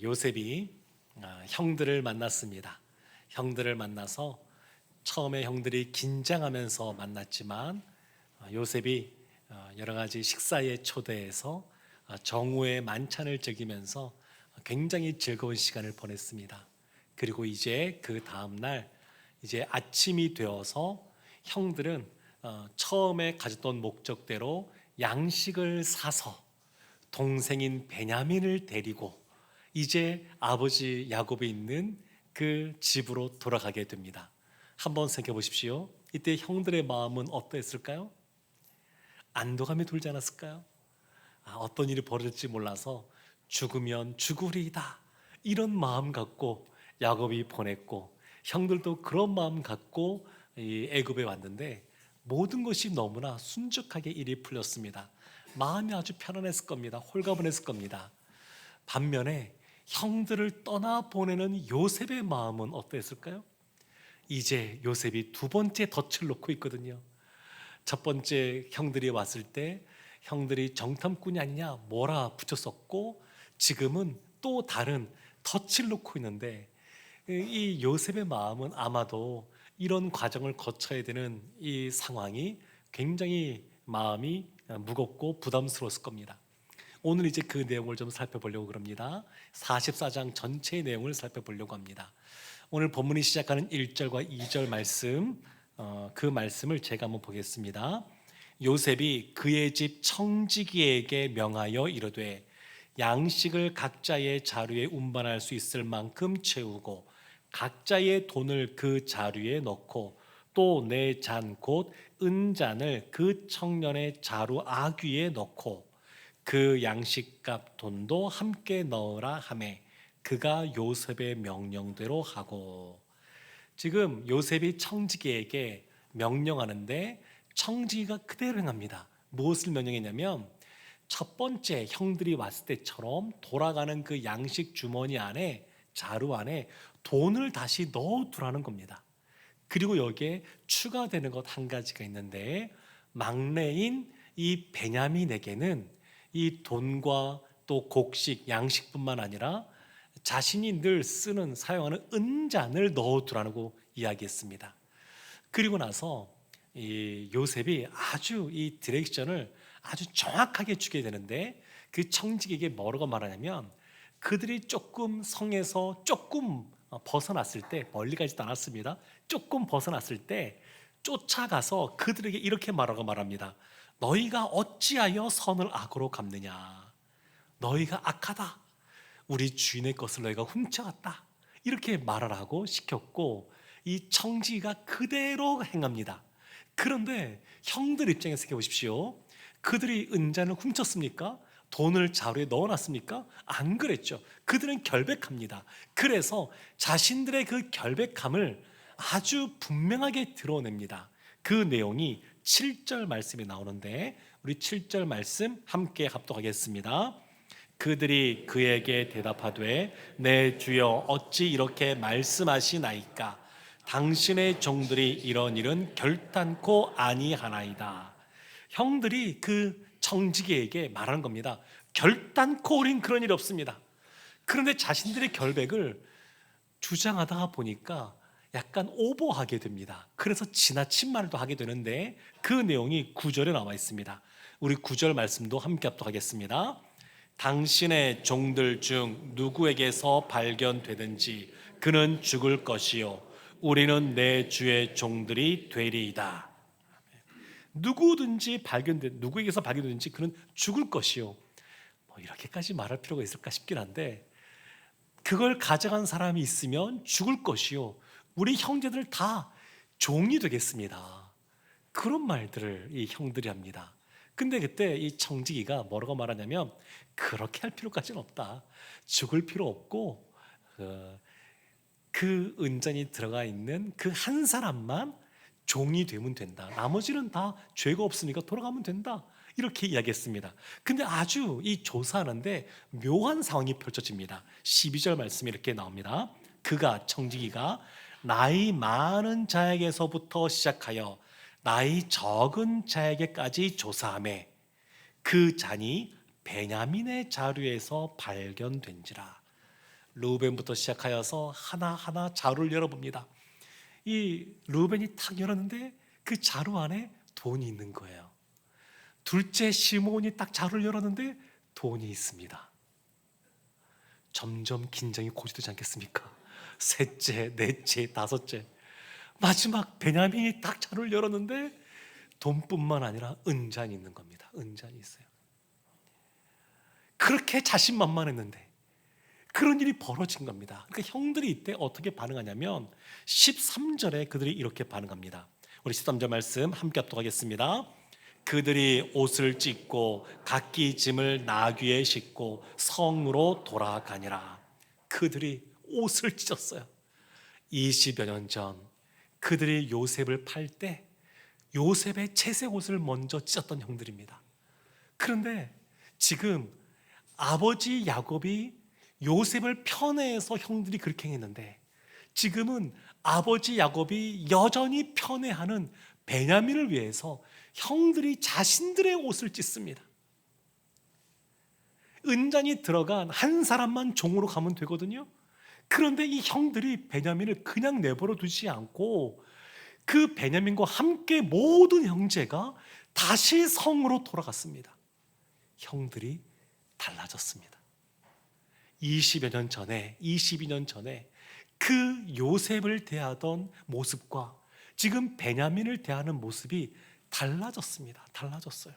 요셉이 형들을 만났습니다. 형들을 만나서 처음에 형들이 긴장하면서 만났지만 요셉이 여러 가지 식사에 초대해서 정오의 만찬을 즐기면서 굉장히 즐거운 시간을 보냈습니다. 그리고 이제 그 다음 날 이제 아침이 되어서 형들은 처음에 가졌던 목적대로 양식을 사서 동생인 베냐민을 데리고 이제 아버지 야곱이 있는 그 집으로 돌아가게 됩니다. 한번 생각해 보십시오. 이때 형들의 마음은 어떠했을까요? 안도감이 돌지 않았을까요? 어떤 일이 벌어질지 몰라서 죽으면 죽으리이다 이런 마음 갖고 야곱이 보냈고, 형들도 그런 마음 갖고 이 애굽에 왔는데 모든 것이 너무나 순적하게 일이 풀렸습니다. 마음이 아주 편안했을 겁니다. 홀가분했을 겁니다. 반면에 형들을 떠나보내는 요셉의 마음은 어땠을까요? 이제 요셉이 두 번째 덫을 놓고 있거든요. 첫 번째 형들이 왔을 때 형들이 정탐꾼이 아니냐 뭐라 붙였었고, 지금은 또 다른 덫을 놓고 있는데 이 요셉의 마음은 아마도 이런 과정을 거쳐야 되는 이 상황이 굉장히 마음이 무겁고 부담스러웠을 겁니다. 오늘 이제 그 내용을 좀 살펴보려고 그럽니다. 44장 전체의 내용을 살펴보려고 합니다. 오늘 본문이 시작하는 1절과 2절 말씀, 그 말씀을 제가 한번 보겠습니다. 요셉이 그의 집 청지기에게 명하여 이르되 양식을 각자의 자루에 운반할 수 있을 만큼 채우고 각자의 돈을 그 자루에 넣고 또 내 잔 곧 은잔을 그 청년의 자루 아귀에 넣고 그 양식값 돈도 함께 넣으라 하매 그가 요셉의 명령대로 하고. 지금 요셉이 청지기에게 명령하는데 청지기가 그대로 행합니다. 무엇을 명령했냐면 첫 번째 형들이 왔을 때처럼 돌아가는 그 양식 주머니 안에, 자루 안에 돈을 다시 넣어두라는 겁니다. 그리고 여기에 추가되는 것 한 가지가 있는데, 막내인 이 베냐민에게는 이 돈과 또 곡식, 양식뿐만 아니라 자신이 늘 쓰는, 사용하는 은잔을 넣어두라고 이야기했습니다. 그리고 나서 이 요셉이 아주 이 디렉션을 아주 정확하게 주게 되는데, 그 청지기에게 뭐라고 말하냐면 그들이 조금 성에서 조금 벗어났을 때, 멀리 가지도 않았습니다. 조금 벗어났을 때 쫓아가서 그들에게 이렇게 말합니다. 너희가 어찌하여 선을 악으로 갚느냐? 너희가 악하다. 우리 주인의 것을 너희가 훔쳐갔다. 이렇게 말을 하고 시켰고, 이 청지기가 그대로 행합니다. 그런데 형들 입장에서 생각해 보십시오. 그들이 은잔을 훔쳤습니까? 돈을 자루에 넣어놨습니까? 안 그랬죠. 그들은 결백합니다. 그래서 자신들의 그 결백함을 아주 분명하게 드러냅니다. 그 내용이 7절 말씀에 나오는데 우리 7절 말씀 함께 합독하겠습니다. 그들이 그에게 대답하되 내 주여 어찌 이렇게 말씀하시나이까? 당신의 종들이 이런 일은 결단코 아니하나이다. 형들이 그 청지기에게 말하는 겁니다. 결단코 우린 그런 일 없습니다. 그런데 자신들의 결백을 주장하다가 보니까 약간 오버하게 됩니다. 그래서 지나친 말도 하게 되는데 그 내용이 9절에 나와 있습니다. 우리 9절 말씀도 함께 합독하겠습니다. 당신의 종들 중 누구에게서 발견되든지 그는 죽을 것이요 우리는 내 주의 종들이 되리이다. 누구에게서 발견되든지 그는 죽을 것이요. 이렇게까지 말할 필요가 있을까 싶긴 한데, 그걸 가져간 사람이 있으면 죽을 것이요 우리 형제들 다 종이 되겠습니다. 그런 말들을 이 형들이 합니다. 근데 그때 이 청지기가 뭐라고 말하냐면 그렇게 할 필요까지는 없다. 죽을 필요 없고 그 은전이 들어가 있는 그 한 사람만 종이 되면 된다. 나머지는 다 죄가 없으니까 돌아가면 된다. 이렇게 이야기했습니다. 근데 아주 이 조사하는데 묘한 상황이 펼쳐집니다. 12절 말씀이 이렇게 나옵니다. 청지기가 나이 많은 자에게서부터 시작하여 나이 적은 자에게까지 조사하매 그 잔이 베냐민의 자루에서 발견된지라. 르우벤부터 시작하여서 하나하나 자루를 열어봅니다. 이 르우벤이 탁 열었는데 그 자루 안에 돈이 있는 거예요. 둘째 시므온이 딱 자루를 열었는데 돈이 있습니다. 점점 긴장이 고조되지 않겠습니까? 셋째, 넷째, 다섯째, 마지막 베냐민이 딱 자루를 열었는데 돈뿐만 아니라 은잔이 있는 겁니다. 은잔이 있어요. 그렇게 자신만만했는데 그런 일이 벌어진 겁니다. 그러니까 형들이 이때 어떻게 반응하냐면 13절에 그들이 이렇게 반응합니다. 우리 13절 말씀 함께 합독하겠습니다. 그들이 옷을 찢고 각기 짐을 나귀에 싣고 성으로 돌아가니라. 그들이 옷을 찢었어요. 20여 년 전 그들이 요셉을 팔 때 요셉의 채색 옷을 먼저 찢었던 형들입니다. 그런데 지금 아버지 야곱이 요셉을 편애해서 형들이 그렇게 행했는데 지금은 아버지 야곱이 여전히 편애하는 베냐민을 위해서 형들이 자신들의 옷을 찢습니다. 은잔이 들어간 한 사람만 종으로 가면 되거든요. 그런데 이 형들이 베냐민을 그냥 내버려 두지 않고 그 베냐민과 함께 모든 형제가 다시 성으로 돌아갔습니다. 형들이 달라졌습니다. 20여 년 전에, 22년 전에 그 요셉을 대하던 모습과 지금 베냐민을 대하는 모습이 달라졌습니다. 달라졌어요.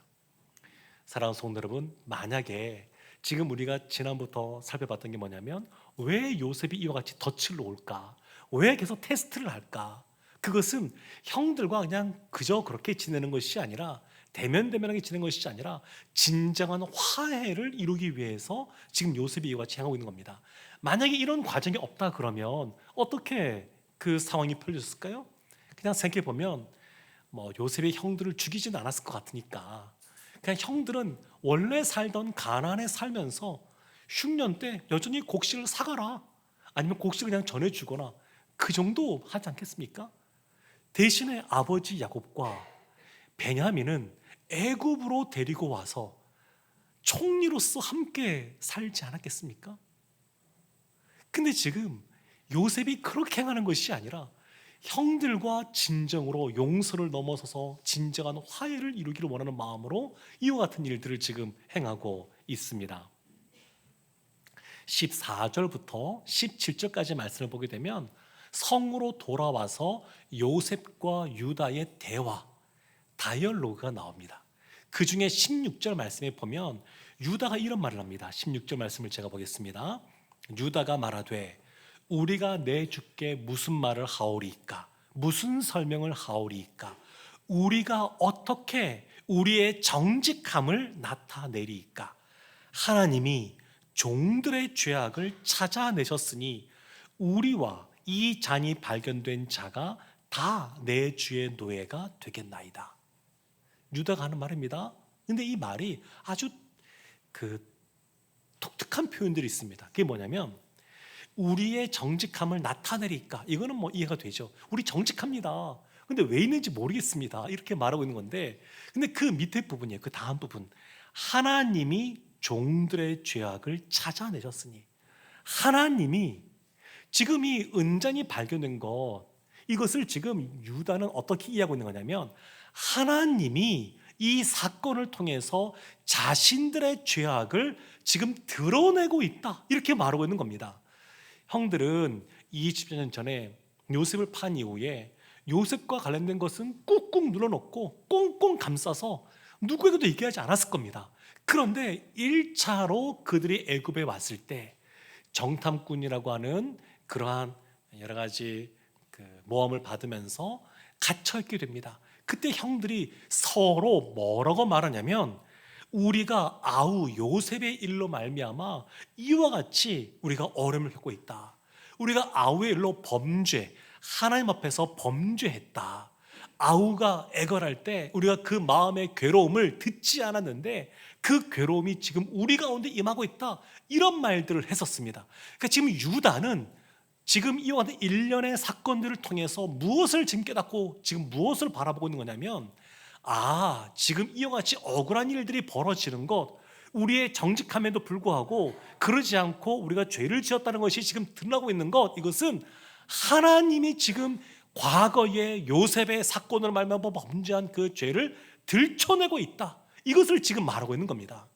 사랑하는 성도 여러분, 만약에 지금 우리가 지난부터 살펴봤던 게 뭐냐면 왜 요셉이 이와 같이 덫을 놓을까? 왜 계속 테스트를 할까? 그것은 형들과 그냥 그저 그렇게 지내는 것이 아니라 대면대면하게 지내는 것이 아니라 진정한 화해를 이루기 위해서 지금 요셉이 이와 같이 행하고 있는 겁니다. 만약에 이런 과정이 없다 그러면 어떻게 그 상황이 풀렸을까요? 그냥 생각해보면 요셉의 형들을 죽이지는 않았을 것 같으니까 그냥 형들은 원래 살던 가나안에 살면서 흉년 때 여전히 곡식을 사가라, 아니면 곡식을 그냥 전해주거나 그 정도 하지 않겠습니까? 대신에 아버지 야곱과 베냐민은 애굽으로 데리고 와서 총리로서 함께 살지 않았겠습니까? 근데 지금 요셉이 그렇게 행하는 것이 아니라 형들과 진정으로 용서를 넘어서서 진정한 화해를 이루기를 원하는 마음으로 이와 같은 일들을 지금 행하고 있습니다. 14절부터 17절까지 말씀을 보게 되면 성으로 돌아와서 요셉과 유다의 대화, 다이얼로그가 나옵니다. 그 중에 16절 말씀에 보면 유다가 이런 말을 합니다. 16절 말씀을 제가 보겠습니다. 유다가 말하되 우리가 내 주께 무슨 말을 하오리이까? 무슨 설명을 하오리이까? 우리가 어떻게 우리의 정직함을 나타내리이까? 하나님이 종들의 죄악을 찾아내셨으니 우리와 이 잔이 발견된 자가 다 내 주의 노예가 되겠나이다. 유다가 하는 말입니다. 근데 이 말이 아주 독특한 표현들이 있습니다. 그게 뭐냐면 우리의 정직함을 나타내리까, 이거는 이해가 되죠. 우리 정직합니다. 근데 왜 있는지 모르겠습니다. 이렇게 말하고 있는 건데, 근데 그 밑에 부분이에요. 그 다음 부분, 하나님이 종들의 죄악을 찾아내셨으니, 하나님이 지금 이 은잔이 발견된 것, 이것을 지금 유다는 어떻게 이해하고 있는 거냐면 하나님이 이 사건을 통해서 자신들의 죄악을 지금 드러내고 있다, 이렇게 말하고 있는 겁니다. 형들은 20년 전에 요셉을 판 이후에 요셉과 관련된 것은 꾹꾹 눌러놓고 꽁꽁 감싸서 누구에게도 얘기하지 않았을 겁니다. 그런데 1차로 그들이 애굽에 왔을 때 정탐꾼이라고 하는 그러한 여러 가지 모험을 받으면서 갇혀있게 됩니다. 그때 형들이 서로 뭐라고 말하냐면 우리가 아우 요셉의 일로 말미암아 이와 같이 우리가 어려움을 겪고 있다. 우리가 아우의 일로 범죄, 하나님 앞에서 범죄했다. 아우가 애걸할 때 우리가 그 마음의 괴로움을 듣지 않았는데 그 괴로움이 지금 우리 가운데 임하고 있다, 이런 말들을 했었습니다. 그러니까 지금 유다는 지금 이와 같은 일련의 사건들을 통해서 무엇을 지금 깨닫고 지금 무엇을 바라보고 있는 거냐면 지금 이와 같이 억울한 일들이 벌어지는 것, 우리의 정직함에도 불구하고 그러지 않고 우리가 죄를 지었다는 것이 지금 드러나고 있는 것, 이것은 하나님이 지금 과거의 요셉의 사건으로 말미암아 범죄한 그 죄를 들춰내고 있다, 이것을 지금 말하고 있는 겁니다.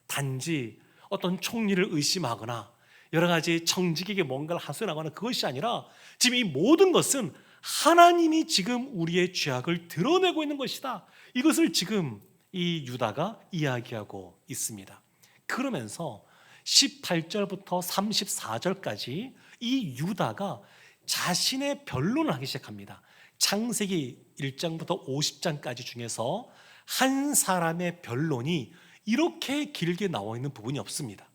단지 어떤 총리를 의심하거나 여러 가지 정직에게 뭔가를 하소연하거나 그것이 아니라 지금 이 모든 것은 하나님이 지금 우리의 죄악을 드러내고 있는 것이다, 이것을 지금 이 유다가 이야기하고 있습니다. 그러면서 18절부터 34절까지 이 유다가 자신의 변론을 하기 시작합니다. 창세기 1장부터 50장까지 중에서 한 사람의 변론이 이렇게 길게 나와 있는 부분이 없습니다.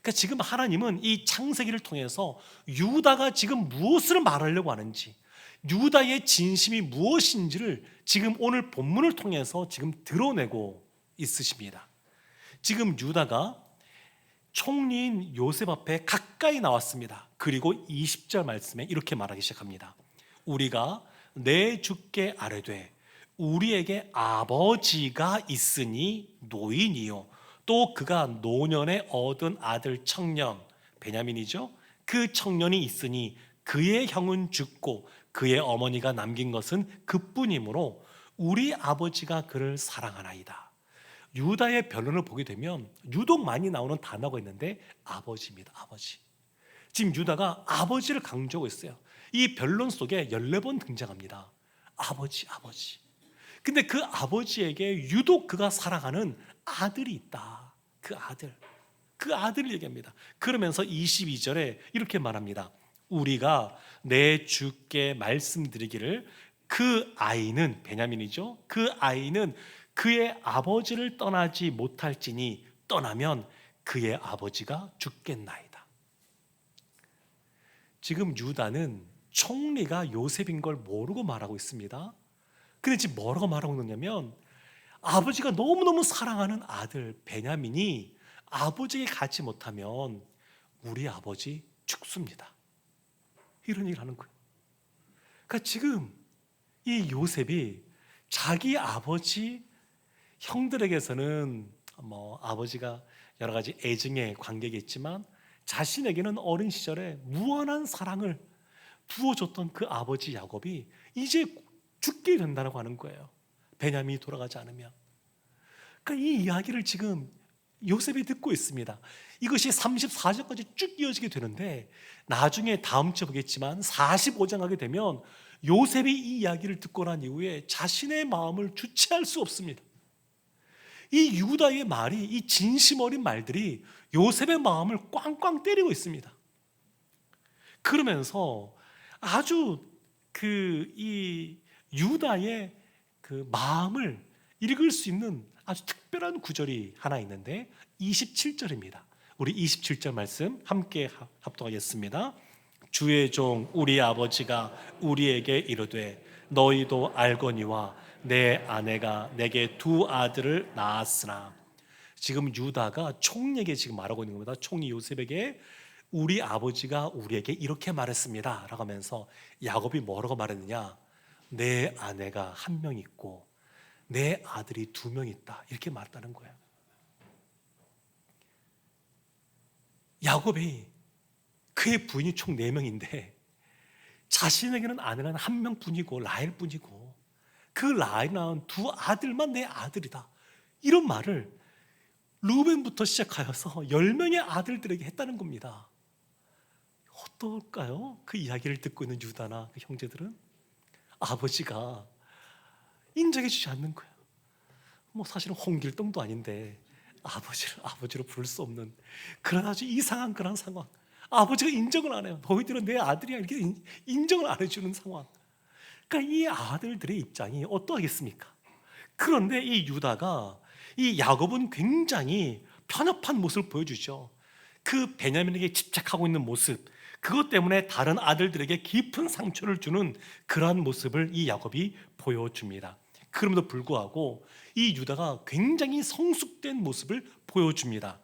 그러니까 지금 하나님은 이 창세기를 통해서 유다가 지금 무엇을 말하려고 하는지, 유다의 진심이 무엇인지를 지금 오늘 본문을 통해서 지금 드러내고 있으십니다. 지금 유다가 총리인 요셉 앞에 가까이 나왔습니다. 그리고 20절 말씀에 이렇게 말하기 시작합니다. 우리가 내 주께 아뢰되 우리에게 아버지가 있으니 노인이요 또 그가 노년에 얻은 아들 청년 베냐민이죠. 그 청년이 있으니 그의 형은 죽고 그의 어머니가 남긴 것은 그뿐이므로 우리 아버지가 그를 사랑하나이다. 유다의 변론을 보게 되면 유독 많이 나오는 단어가 있는데 아버지입니다. 아버지. 지금 유다가 아버지를 강조하고 있어요. 이 변론 속에 14번 등장합니다. 아버지, 아버지. 근데 그 아버지에게 유독 그가 사랑하는 아들이 있다. 그 아들. 그 아들을 얘기합니다. 그러면서 22절에 이렇게 말합니다. 우리가 내 주께 말씀드리기를 그 아이는 베냐민이죠. 그 아이는 그의 아버지를 떠나지 못할지니 떠나면 그의 아버지가 죽겠나이다. 지금 유다는 총리가 요셉인 걸 모르고 말하고 있습니다. 근데 지금 뭐라고 말하고 있느냐면 아버지가 너무너무 사랑하는 아들 베냐민이 아버지에게 가지 못하면 우리 아버지 죽습니다. 이런 얘기를 하는 거예요. 그러니까 지금 이 요셉이 자기 아버지 형들에게서는 아버지가 여러 가지 애증의 관계겠지만 자신에게는 어린 시절에 무한한 사랑을 부어줬던 그 아버지 야곱이 이제 죽게 된다고 하는 거예요. 베냐민이 돌아가지 않으면. 그러니까 이 이야기를 지금 요셉이 듣고 있습니다. 이것이 34절까지 쭉 이어지게 되는데 나중에 다음 주에 보겠지만 45장 하게 되면 요셉이 이 이야기를 듣고 난 이후에 자신의 마음을 주체할 수 없습니다. 이 유다의 말이, 이 진심 어린 말들이 요셉의 마음을 꽝꽝 때리고 있습니다. 그러면서 아주 이 유다의 그 마음을 읽을 수 있는 아주 특별한 구절이 하나 있는데 27절입니다. 우리 27절 말씀 함께 합독하겠습니다. 주의 종 우리 아버지가 우리에게 이르되 너희도 알거니와 내 아내가 내게 두 아들을 낳았으나. 지금 유다가 총리에게 지금 말하고 있는 겁니다. 총리 요셉에게 우리 아버지가 우리에게 이렇게 말했습니다 라고 하면서 야곱이 뭐라고 말했느냐, 내 아내가 한 명 있고 내 아들이 2명 있다, 이렇게 말했다는 거예요. 야곱이 그의 부인이 총 4명인데 자신에게는 아내는 1명뿐이고 라헬뿐이고 그 라헬 낳은 2 아들만 내 아들이다, 이런 말을 루벤부터 시작하여서 10명의 아들들에게 했다는 겁니다. 어떨까요? 그 이야기를 듣고 있는 유다나 그 형제들은 아버지가 인정해 주지 않는 거예요. 사실은 홍길동도 아닌데 아버지를 아버지로 부를 수 없는 그런 아주 이상한 그런 상황. 아버지가 인정을 안 해요. 너희들은 내 아들이야, 이렇게 인정을 안 해주는 상황. 그러니까 이 아들들의 입장이 어떠하겠습니까? 그런데 이 유다가, 이 야곱은 굉장히 편협한 모습을 보여주죠. 그 베냐민에게 집착하고 있는 모습, 그것 때문에 다른 아들들에게 깊은 상처를 주는 그러한 모습을 이 야곱이 보여줍니다. 그럼에도 불구하고 이 유다가 굉장히 성숙된 모습을 보여줍니다.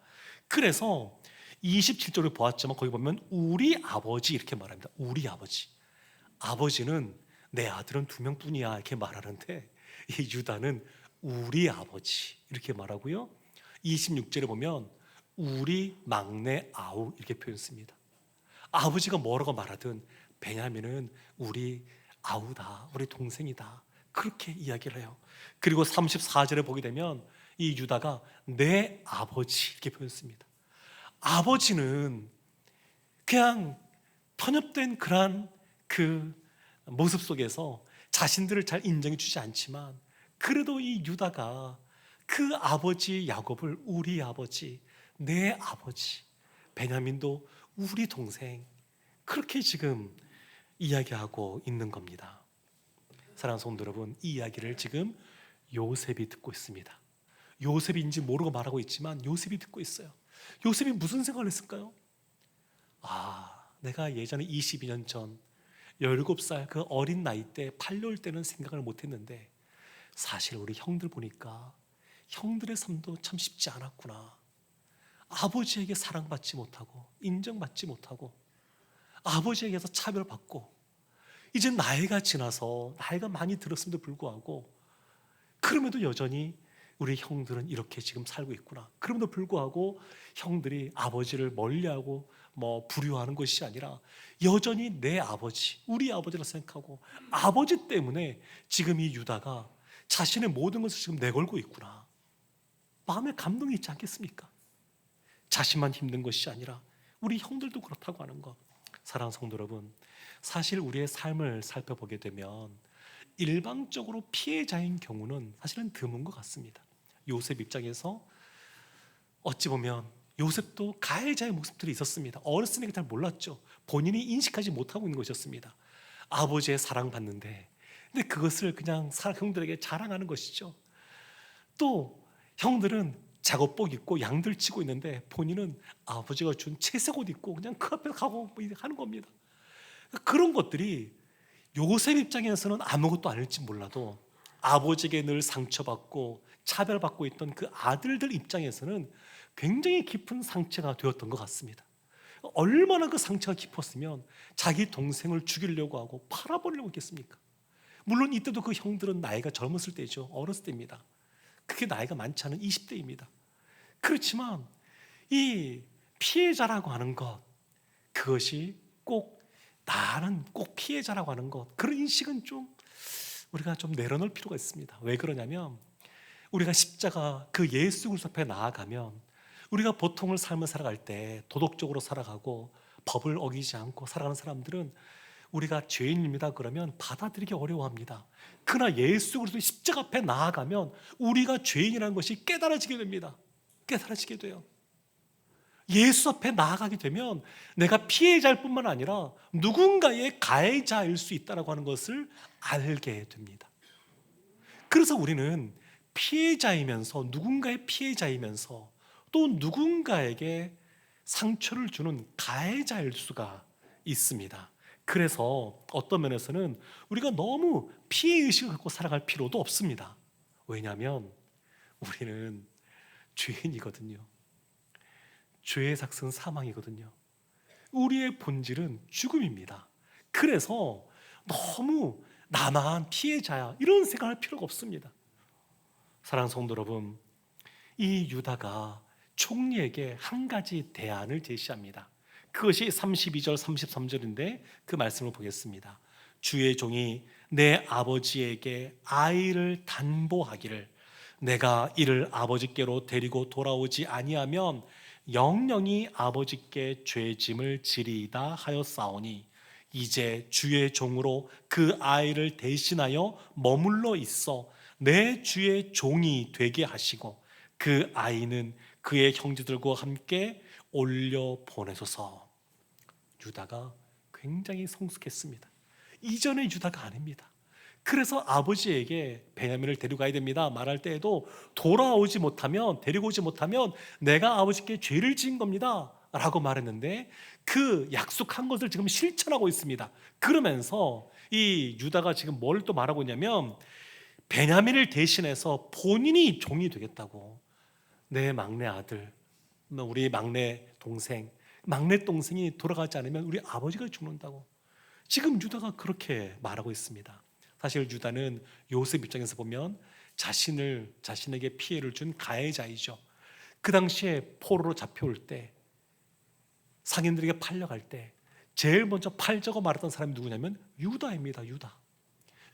그래서 27절을 보았지만 거기 보면 우리 아버지 이렇게 말합니다. 우리 아버지. 아버지는 내 아들은 2명뿐이야 이렇게 말하는데 이 유다는 우리 아버지 이렇게 말하고요. 26절에 보면 우리 막내 아우 이렇게 표현했습니다. 아버지가 뭐라고 말하든 베냐민은 우리 아우다, 우리 동생이다, 그렇게 이야기를 해요. 그리고 34절에 보게 되면 이 유다가 내 아버지 이렇게 표현했습니다. 아버지는 그냥 편협된 그러한 그 모습 속에서 자신들을 잘 인정해 주지 않지만, 그래도 이 유다가 그 아버지 야곱을 우리 아버지, 내 아버지, 베냐민도 우리 동생, 그렇게 지금 이야기하고 있는 겁니다. 사랑하는 성도 여러분, 이 이야기를 지금 요셉이 듣고 있습니다. 요셉인지 모르고 말하고 있지만 요셉이 듣고 있어요. 요셉이 무슨 생각을 했을까요? 내가 예전에 22년 전 17살 그 어린 나이 때 팔려올 때는 생각을 못했는데 사실 우리 형들 보니까 형들의 삶도 참 쉽지 않았구나. 아버지에게 사랑받지 못하고 인정받지 못하고 아버지에게서 차별받고, 이제 나이가 지나서 나이가 많이 들었음에도 불구하고 그럼에도 여전히 우리 형들은 이렇게 지금 살고 있구나. 그럼에도 불구하고 형들이 아버지를 멀리하고 불효하는 것이 아니라 여전히 내 아버지, 우리 아버지라 생각하고 아버지 때문에 지금 이 유다가 자신의 모든 것을 지금 내걸고 있구나. 마음에 감동이 있지 않겠습니까? 자신만 힘든 것이 아니라 우리 형들도 그렇다고 하는 것. 사랑하는 성도 여러분, 사실 우리의 삶을 살펴보게 되면 일방적으로 피해자인 경우는 사실은 드문 것 같습니다. 요셉 입장에서 어찌 보면 요셉도 가해자의 모습들이 있었습니다. 어렸으니까 잘 몰랐죠. 본인이 인식하지 못하고 있는 것이었습니다. 아버지의 사랑받는데, 근데 그것을 그냥 형들에게 자랑하는 것이죠. 또 형들은 작업복 입고 양들 치고 있는데 본인은 아버지가 준 채색 옷 입고 그냥 그 앞에 가고 하는 겁니다. 그런 것들이 요셉 입장에서는 아무것도 아닐지 몰라도 아버지에게 늘 상처받고 차별받고 있던 그 아들들 입장에서는 굉장히 깊은 상처가 되었던 것 같습니다. 얼마나 그 상처가 깊었으면 자기 동생을 죽이려고 하고 팔아버리려고 했겠습니까? 물론 이때도 그 형들은 나이가 젊었을 때죠. 어렸을 때입니다. 그게 나이가 많지 않은 20대입니다. 그렇지만 이 피해자라고 하는 것, 그것이 꼭 나는 꼭 피해자라고 하는 것, 그런 인식은 좀 우리가 좀 내려놓을 필요가 있습니다. 왜 그러냐면 우리가 십자가 그 예수 그리스도 앞에 나아가면 우리가 보통을 삶을 살아갈 때 도덕적으로 살아가고 법을 어기지 않고 살아가는 사람들은 우리가 죄인입니다 그러면 받아들이기 어려워합니다. 그러나 예수 그리스도 십자가 앞에 나아가면 우리가 죄인이라는 것이 깨달아지게 됩니다. 깨달아지게 돼요. 예수 앞에 나아가게 되면 내가 피해자일 뿐만 아니라 누군가의 가해자일 수 있다고 하는 것을 알게 됩니다. 그래서 우리는 피해자이면서 누군가의 피해자이면서 또 누군가에게 상처를 주는 가해자일 수가 있습니다. 그래서 어떤 면에서는 우리가 너무 피해의식을 갖고 살아갈 필요도 없습니다. 왜냐하면 우리는 죄인이거든요. 죄의 삭은 사망이거든요. 우리의 본질은 죽음입니다. 그래서 너무 나만 피해자야 이런 생각할 필요가 없습니다. 사랑하는 성도 여러분, 이 유다가 총리에게 한 가지 대안을 제시합니다. 그것이 32절 33절인데 그 말씀을 보겠습니다. 주의 종이 내 아버지에게 아이를 단보하기를 내가 이를 아버지께로 데리고 돌아오지 아니하면 영영이 아버지께 죄짐을 지리이다 하였사오니 이제 주의 종으로 그 아이를 대신하여 머물러 있어 내 주의 종이 되게 하시고 그 아이는 그의 형제들과 함께 올려 보내소서. 유다가 굉장히 성숙했습니다. 이전의 유다가 아닙니다. 그래서 아버지에게 베냐민을 데려가야 됩니다 말할 때에도 돌아오지 못하면, 데리고 오지 못하면 내가 아버지께 죄를 지은 겁니다 라고 말했는데 그 약속한 것을 지금 실천하고 있습니다. 그러면서 이 유다가 지금 뭘 또 말하고 있냐면 베냐민을 대신해서 본인이 종이 되겠다고. 내 막내 아들, 우리 막내 동생이 돌아가지 않으면 우리 아버지가 죽는다고. 지금 유다가 그렇게 말하고 있습니다. 사실 유다는 요셉 입장에서 보면 자신에게 피해를 준 가해자이죠. 그 당시에 포로로 잡혀올 때, 상인들에게 팔려갈 때 제일 먼저 팔자고 말했던 사람이 누구냐면 유다입니다. 유다.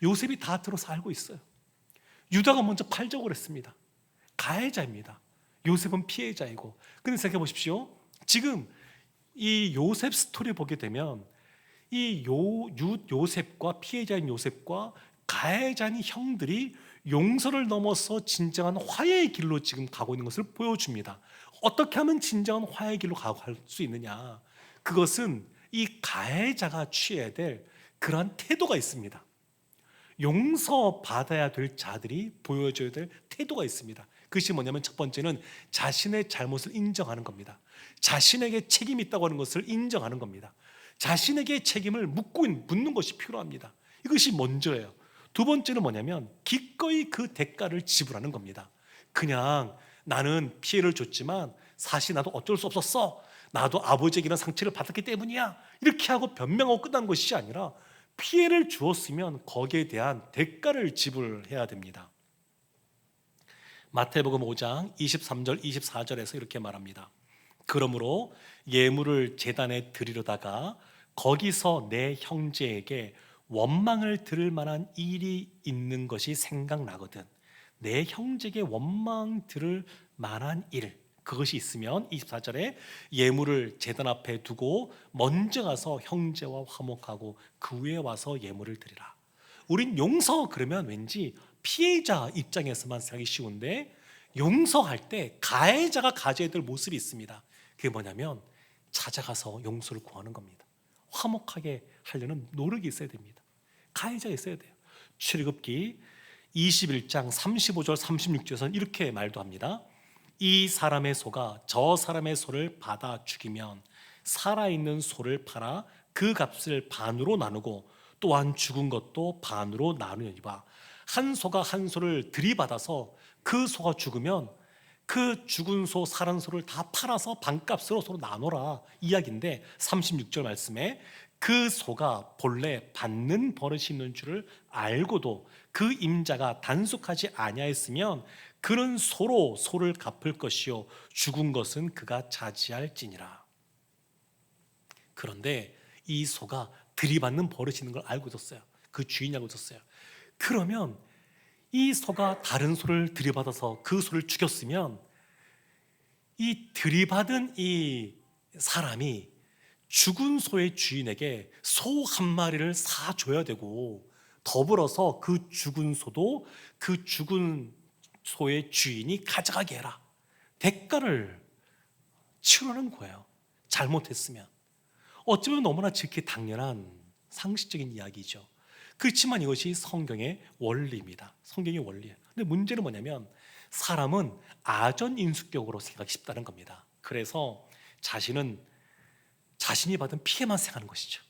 요셉이 다 들어서 알고 있어요. 유다가 먼저 팔자고 그랬습니다. 가해자입니다. 요셉은 피해자이고. 근데 생각해 보십시오. 지금 이 요셉 스토리 보게 되면 이 요셉과 피해자인 요셉과 가해자인 형들이 용서를 넘어서 진정한 화해의 길로 지금 가고 있는 것을 보여줍니다. 어떻게 하면 진정한 화해의 길로 갈 수 있느냐? 그것은 이 가해자가 취해야 될 그러한 태도가 있습니다. 용서받아야 될 자들이 보여줘야 될 태도가 있습니다. 그것이 뭐냐면 첫 번째는 자신의 잘못을 인정하는 겁니다. 자신에게 책임이 있다고 하는 것을 인정하는 겁니다. 자신에게 책임을 묻는 것이 필요합니다. 이것이 먼저예요. 두 번째는 뭐냐면 기꺼이 그 대가를 지불하는 겁니다. 그냥 나는 피해를 줬지만 사실 나도 어쩔 수 없었어, 나도 아버지에게 이런 상처를 받았기 때문이야, 이렇게 하고 변명하고 끝난 것이 아니라 피해를 주었으면 거기에 대한 대가를 지불해야 됩니다. 마태복음 5장 23절 24절에서 이렇게 말합니다. 그러므로 예물을 제단에 드리려다가 거기서 내 형제에게 원망을 들을 만한 일이 있는 것이 생각나거든. 내 형제에게 원망 들을 만한 일, 그것이 있으면 24절에 예물을 제단 앞에 두고 먼저 가서 형제와 화목하고 그 후에 와서 예물을 드리라. 우린 용서 그러면 왠지 피해자 입장에서만 생각이 쉬운데, 용서할 때 가해자가 가져야 될 모습이 있습니다. 그게 뭐냐면 찾아가서 용서를 구하는 겁니다. 화목하게 하려는 노력이 있어야 됩니다. 가해자가 있어야 돼요. 출애굽기 21장 35절 36절에서는 이렇게 말도 합니다. 이 사람의 소가 저 사람의 소를 받아 죽이면 살아있는 소를 팔아 그 값을 반으로 나누고 또한 죽은 것도 반으로 나누니와, 한 소가 한 소를 들이받아서 그 소가 죽으면 그 죽은 소 살은 소를 다 팔아서 반값으로 서로 나눠라 이야기인데, 36절 말씀에 그 소가 본래 받는 버릇이 있는 줄을 알고도 그 임자가 단속하지 아니하였으면 그는 소로 소를 갚을 것이요 죽은 것은 그가 차지할지니라. 그런데 이 소가 들이받는 버릇이 있는 걸 알고 있었어요. 그 주인이 알고 있었어요. 그러면 이 소가 다른 소를 들이받아서 그 소를 죽였으면 이 들이받은 이 사람이 죽은 소의 주인에게 소 한 마리를 사줘야 되고, 더불어서 그 죽은 소도 그 죽은 소의 주인이 가져가게 해라. 대가를 치르는 거예요. 잘못했으면. 어쩌면 너무나 지극히 당연한 상식적인 이야기죠. 그렇지만 이것이 성경의 원리입니다. 성경의 원리예요. 근데 문제는 뭐냐면 사람은 아전인수격으로 생각이 쉽다는 겁니다. 그래서 자신이 받은 피해만 생각하는 것이죠.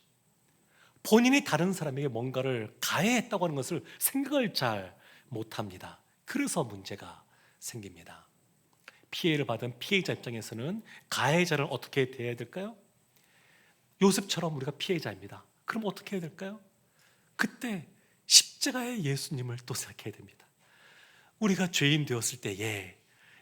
본인이 다른 사람에게 뭔가를 가해했다고 하는 것을 생각을 잘 못합니다. 그래서 문제가 생깁니다. 피해를 받은 피해자 입장에서는 가해자를 어떻게 대해야 될까요? 요셉처럼 우리가 피해자입니다. 그럼 어떻게 해야 될까요? 그때 십자가의 예수님을 또 생각해야 됩니다. 우리가 죄인 되었을 때에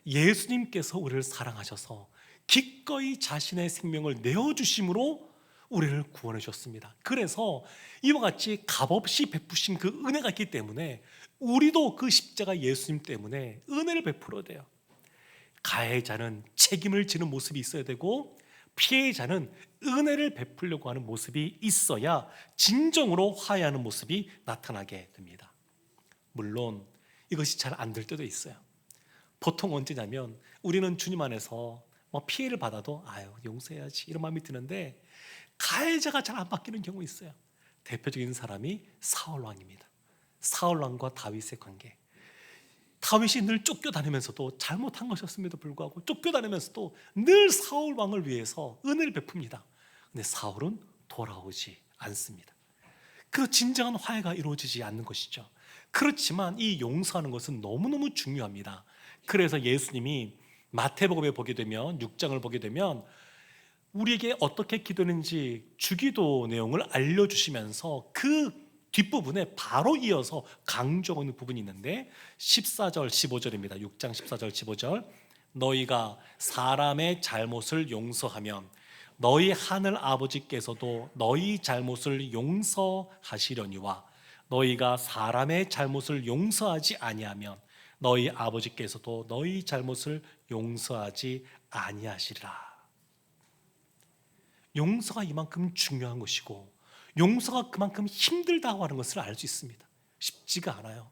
예수님께서 우리를 사랑하셔서 기꺼이 자신의 생명을 내어주심으로 우리를 구원해 주셨습니다. 그래서 이와 같이 값없이 베푸신 그 은혜가 있기 때문에 우리도 그 십자가 예수님 때문에 은혜를 베풀어야 돼요. 가해자는 책임을 지는 모습이 있어야 되고, 피해자는 은혜를 베풀려고 하는 모습이 있어야 진정으로 화해하는 모습이 나타나게 됩니다. 물론 이것이 잘 안 될 때도 있어요. 보통 언제냐면 우리는 주님 안에서 피해를 받아도 용서해야지 이런 마음이 드는데, 가해자가 잘 안 바뀌는 경우 있어요. 대표적인 사람이 사울 왕입니다. 사울 왕과 다윗의 관계. 다윗이 늘 쫓겨다니면서도 잘못한 것이었음에도 불구하고 쫓겨다니면서도 늘 사울 왕을 위해서 은혜를 베풉니다. 근데 사울은 돌아오지 않습니다. 그 진정한 화해가 이루어지지 않는 것이죠. 그렇지만 이 용서하는 것은 너무너무 중요합니다. 그래서 예수님이 마태복음에 보게 되면 6장을 보게 되면 우리에게 어떻게 기도했는지 주기도 내용을 알려주시면서 그 뒷부분에 바로 이어서 강조하는 부분이 있는데 14절 15절입니다. 6장 14절 15절 너희가 사람의 잘못을 용서하면 너희 하늘 아버지께서도 너희 잘못을 용서하시려니와 너희가 사람의 잘못을 용서하지 아니하면 너희 아버지께서도 너희 잘못을 용서하지 아니하시리라. 용서가 이만큼 중요한 것이고 용서가 그만큼 힘들다고 하는 것을 알 수 있습니다. 쉽지가 않아요.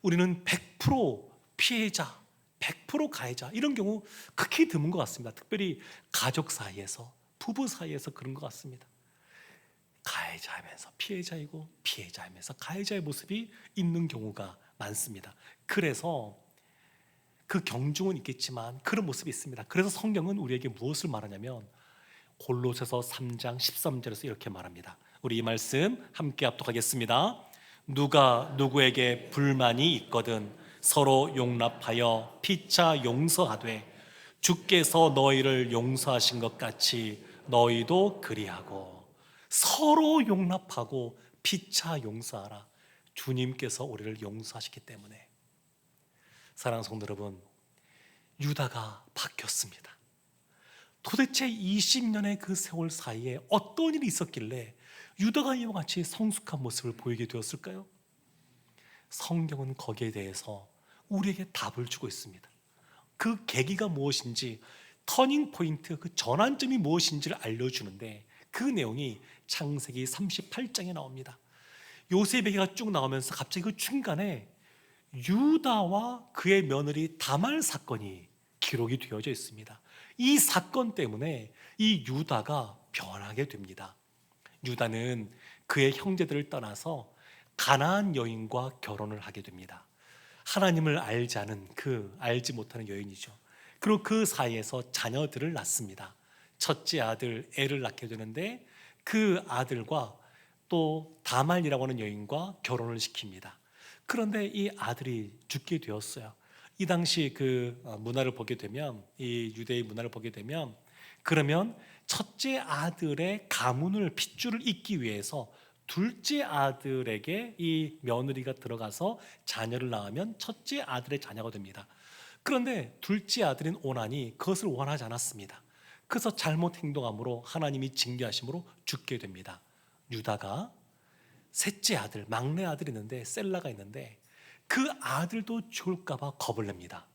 우리는 100% 피해자, 100% 가해자 이런 경우 극히 드문 것 같습니다. 특별히 가족 사이에서, 부부 사이에서 그런 것 같습니다. 가해자이면서 피해자이고 피해자이면서 가해자의 모습이 있는 경우가 많습니다. 그래서 그 경중은 있겠지만 그런 모습이 있습니다. 그래서 성경은 우리에게 무엇을 말하냐면 골로새서 3장 13절에서 이렇게 말합니다. 우리 이 말씀 함께 합독하겠습니다. 누가 누구에게 불만이 있거든 서로 용납하여 피차 용서하되 주께서 너희를 용서하신 것 같이 너희도 그리하고. 서로 용납하고 피차 용서하라. 주님께서 우리를 용서하시기 때문에. 사랑하는 성도 여러분, 유다가 바뀌었습니다. 도대체 20년의 그 세월 사이에 어떤 일이 있었길래 유다가 이와 같이 성숙한 모습을 보이게 되었을까요? 성경은 거기에 대해서 우리에게 답을 주고 있습니다. 그 계기가 무엇인지, 터닝 포인트, 그 전환점이 무엇인지를 알려주는데 그 내용이 창세기 38장에 나옵니다. 요셉 얘기가 쭉 나오면서 갑자기 그 중간에 유다와 그의 며느리 다말 사건이 기록이 되어져 있습니다. 이 사건 때문에 이 유다가 변하게 됩니다. 유다는 그의 형제들을 떠나서 가나안 여인과 결혼을 하게 됩니다. 하나님을 알지 못하는 여인이죠. 그리고 그 사이에서 자녀들을 낳습니다. 첫째 아들 애를 낳게 되는데 그 아들과 또 다말이라고 하는 여인과 결혼을 시킵니다. 그런데 이 아들이 죽게 되었어요. 이 당시 그 문화를 보게 되면, 이 유대의 문화를 보게 되면, 그러면 첫째 아들의 가문을 핏줄을 잇기 위해서 둘째 아들에게 이 며느리가 들어가서 자녀를 낳으면 첫째 아들의 자녀가 됩니다. 그런데 둘째 아들인 오난이 그것을 원하지 않았습니다. 그래서 잘못 행동함으로 하나님이 징계하심으로 죽게 됩니다. 유다가 셋째 아들, 막내 아들이 있는데, 셀라가 있는데 그 아들도 죽을까 봐 겁을 냅니다.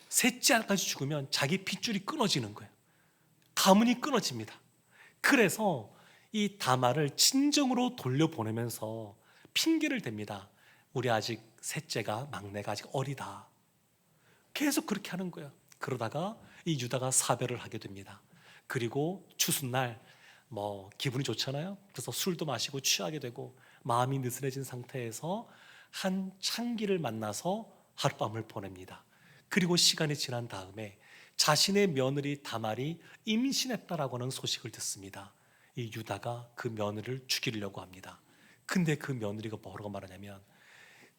셋째 아들까지 죽으면 자기 핏줄이 끊어지는 거예요. 가문이 끊어집니다. 그래서 이 다말을 친정으로 돌려보내면서 핑계를 댑니다. 우리 아직 셋째가, 막내가 아직 어리다. 계속 그렇게 하는 거예요. 그러다가 이 유다가 사별을 하게 됩니다. 그리고 추수날 기분이 좋잖아요. 그래서 술도 마시고 취하게 되고 마음이 느슨해진 상태에서 한 창기를 만나서 하룻밤을 보냅니다. 그리고 시간이 지난 다음에 자신의 며느리 다말이 임신했다라고 하는 소식을 듣습니다. 이 유다가 그 며느리를 죽이려고 합니다. 근데 그 며느리가 뭐라고 말하냐면,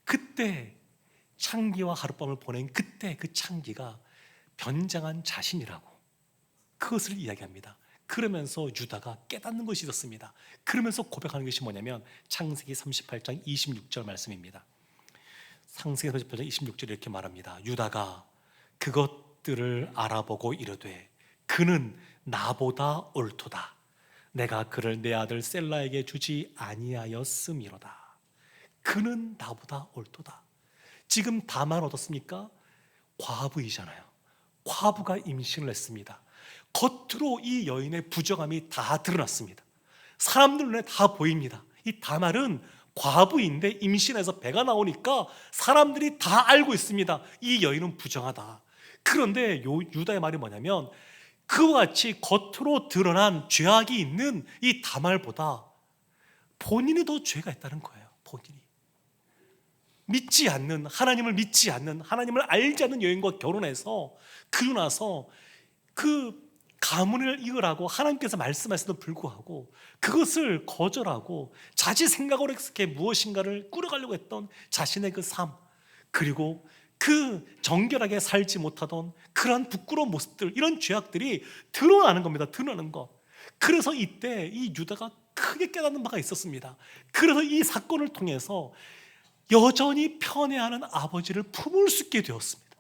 그때 창기와 하룻밤을 보낸 그때 그 창기가 변장한 자신이라고 그것을 이야기합니다. 그러면서 유다가 깨닫는 것이 있었습니다. 그러면서 고백하는 것이 뭐냐면 창세기 38장 26절 말씀입니다. 창세기 38장 26절에 이렇게 말합니다. 유다가 그것들을 알아보고 이르되 그는 나보다 옳도다. 내가 그를 내 아들 셀라에게 주지 아니하였음이로다. 그는 나보다 옳도다. 지금 다만 어떻습니까? 과부이잖아요. 과부가 임신을 했습니다. 겉으로 이 여인의 부정함이 다 드러났습니다. 사람들 눈에 다 보입니다. 이 다말은 과부인데 임신해서 배가 나오니까 사람들이 다 알고 있습니다. 이 여인은 부정하다. 그런데 유다의 말이 뭐냐면 그와 같이 겉으로 드러난 죄악이 있는 이 다말보다 본인이 더 죄가 있다는 거예요. 본인이 믿지 않는, 하나님을 믿지 않는, 하나님을 알지 않는 여인과 결혼해서 그러고 나서 그 가문을 이으라고 하나님께서 말씀하셔도 불구하고 그것을 거절하고 자기 생각으로 이렇게 무엇인가를 꾸려가려고 했던 자신의 그 삶, 그리고 그 정결하게 살지 못하던 그러한 부끄러운 모습들, 이런 죄악들이 드러나는 겁니다. 드러나는 것. 그래서 이때 이 유다가 크게 깨닫는 바가 있었습니다. 그래서 이 사건을 통해서 여전히 편애하는 아버지를 품을 수 있게 되었습니다.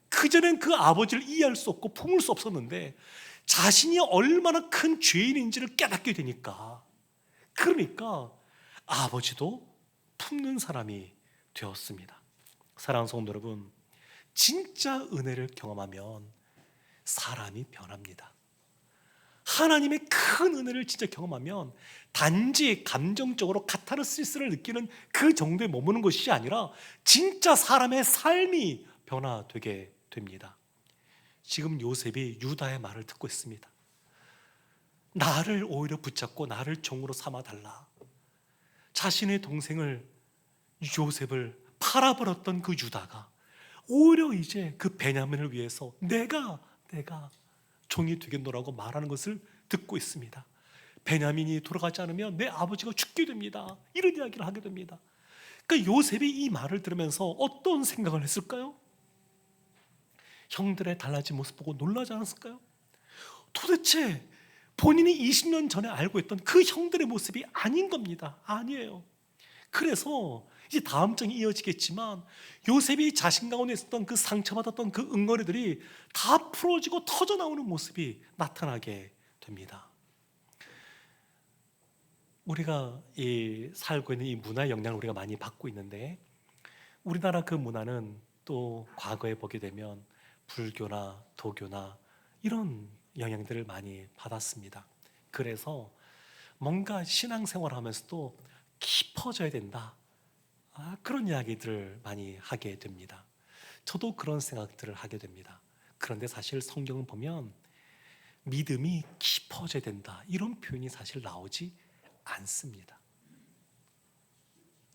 그전엔 그 아버지를 이해할 수 없고 품을 수 없었는데 자신이 얼마나 큰 죄인인지를 깨닫게 되니까, 그러니까 아버지도 품는 사람이 되었습니다. 사랑하는 성도 여러분, 진짜 은혜를 경험하면 사람이 변합니다. 하나님의 큰 은혜를 진짜 경험하면 단지 감정적으로 카타르시스를 느끼는 그 정도에 머무는 것이 아니라 진짜 사람의 삶이 변화되게 됩니다. 지금 요셉이 유다의 말을 듣고 있습니다. 나를 오히려 붙잡고 나를 종으로 삼아달라. 자신의 동생을, 요셉을 팔아버렸던 그 유다가 오히려 이제 그 베냐민을 위해서 내가 종이 되겠노라고 말하는 것을 듣고 있습니다. 베냐민이 돌아가지 않으면 내 아버지가 죽게 됩니다. 이런 이야기를 하게 됩니다. 그러니까 요셉이 이 말을 들으면서 어떤 생각을 했을까요? 형들의 달라진 모습 보고 놀라지 않았을까요? 도대체 본인이 20년 전에 알고 있던 그 형들의 모습이 아닌 겁니다. 아니에요. 그래서 이제 다음 장이 이어지겠지만 요셉이 자신 가운데 있었던 그 상처받았던 그 응어리들이 다 풀어지고 터져나오는 모습이 나타나게 됩니다. 우리가 살고 있는 이 문화의 영향을 우리가 많이 받고 있는데, 우리나라 그 문화는 또 과거에 보게 되면 불교나 도교나 이런 영향들을 많이 받았습니다. 그래서 뭔가 신앙생활 하면서도 깊어져야 된다, 그런 이야기들을 많이 하게 됩니다. 저도 그런 생각들을 하게 됩니다. 그런데 사실 성경을 보면 믿음이 깊어져야 된다, 이런 표현이 사실 나오지 않습니다.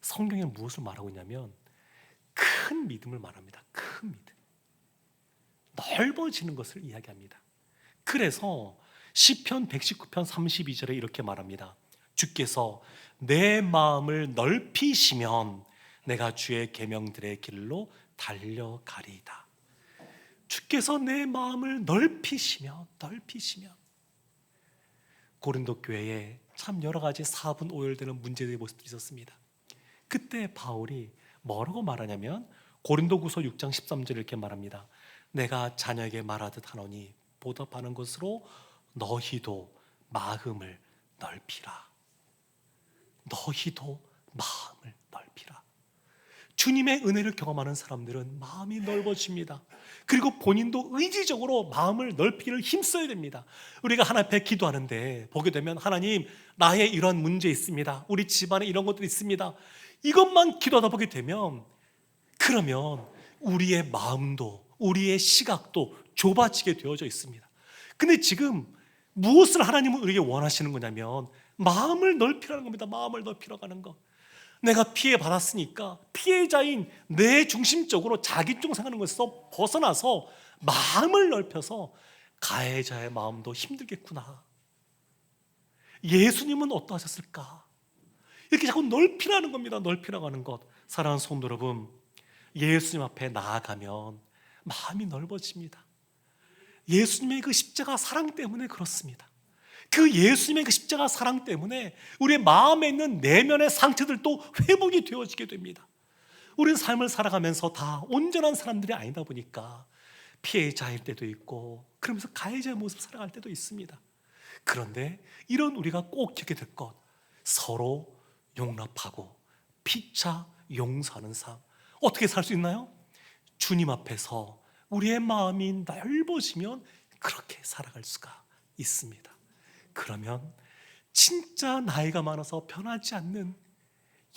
성경에 무엇을 말하고 있냐면 큰 믿음을 말합니다. 큰 믿음, 넓어지는 것을 이야기합니다. 그래서 시편 119편 32절에 이렇게 말합니다. 주께서 내 마음을 넓히시면 내가 주의 계명들의 길로 달려가리이다. 주께서 내 마음을 넓히시면 고린도 교회에 참 여러 가지 사분 오열되는 문제들의 모습들이 있었습니다. 그때 바울이 뭐라고 말하냐면 고린도후서 6장 13절에 이렇게 말합니다. 내가 자녀에게 말하듯 하노니 보답하는 것으로 너희도 마음을 넓히라. 너희도 마음을 넓히라. 주님의 은혜를 경험하는 사람들은 마음이 넓어집니다. 그리고 본인도 의지적으로 마음을 넓히기를 힘써야 됩니다. 우리가 하나님 앞에 기도하는데 보게 되면 하나님, 나의 이런 문제 있습니다. 우리 집안에 이런 것들이 있습니다. 이것만 기도하다 보게 되면, 그러면 우리의 마음도 우리의 시각도 좁아지게 되어져 있습니다. 근데 지금 무엇을 하나님은 우리에게 원하시는 거냐면 마음을 넓히라는 겁니다. 마음을 넓히라고 하는 것. 내가 피해 받았으니까 피해자인 내 중심적으로 자기중 생각하는 것에서 벗어나서 마음을 넓혀서 가해자의 마음도 힘들겠구나. 예수님은 어떠하셨을까? 이렇게 자꾸 넓히라는 겁니다. 넓히라고 하는 것. 사랑하는 성도 여러분, 예수님 앞에 나아가면 마음이 넓어집니다. 예수님의 그 십자가 사랑 때문에 그렇습니다. 그 예수님의 그 십자가 사랑 때문에 우리의 마음에 있는 내면의 상처들도 회복이 되어지게 됩니다. 우리는 삶을 살아가면서 다 온전한 사람들이 아니다 보니까 피해자일 때도 있고 그러면서 가해자의 모습 살아갈 때도 있습니다. 그런데 이런 우리가 꼭 기억해야 될 것, 서로 용납하고 피차 용서하는 삶. 어떻게 살 수 있나요? 주님 앞에서 우리의 마음이 넓어지면 그렇게 살아갈 수가 있습니다. 그러면 진짜 나이가 많아서 변하지 않는,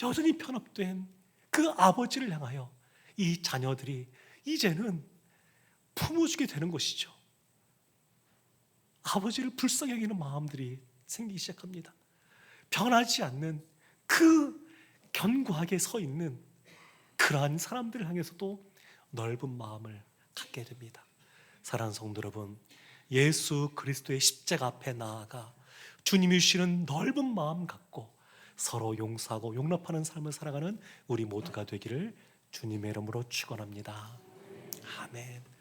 여전히 편협된 그 아버지를 향하여 이 자녀들이 이제는 품어주게 되는 것이죠. 아버지를 불쌍히 여기는 마음들이 생기기 시작합니다. 변하지 않는 그 견고하게 서 있는 그러한 사람들을 향해서도 넓은 마음을 갖게 됩니다. 사랑하는 성도 여러분, 예수 그리스도의 십자가 앞에 나아가 주님이 주시는 넓은 마음 갖고 서로 용서하고 용납하는 삶을 살아가는 우리 모두가 되기를 주님의 이름으로 축원합니다. 아멘.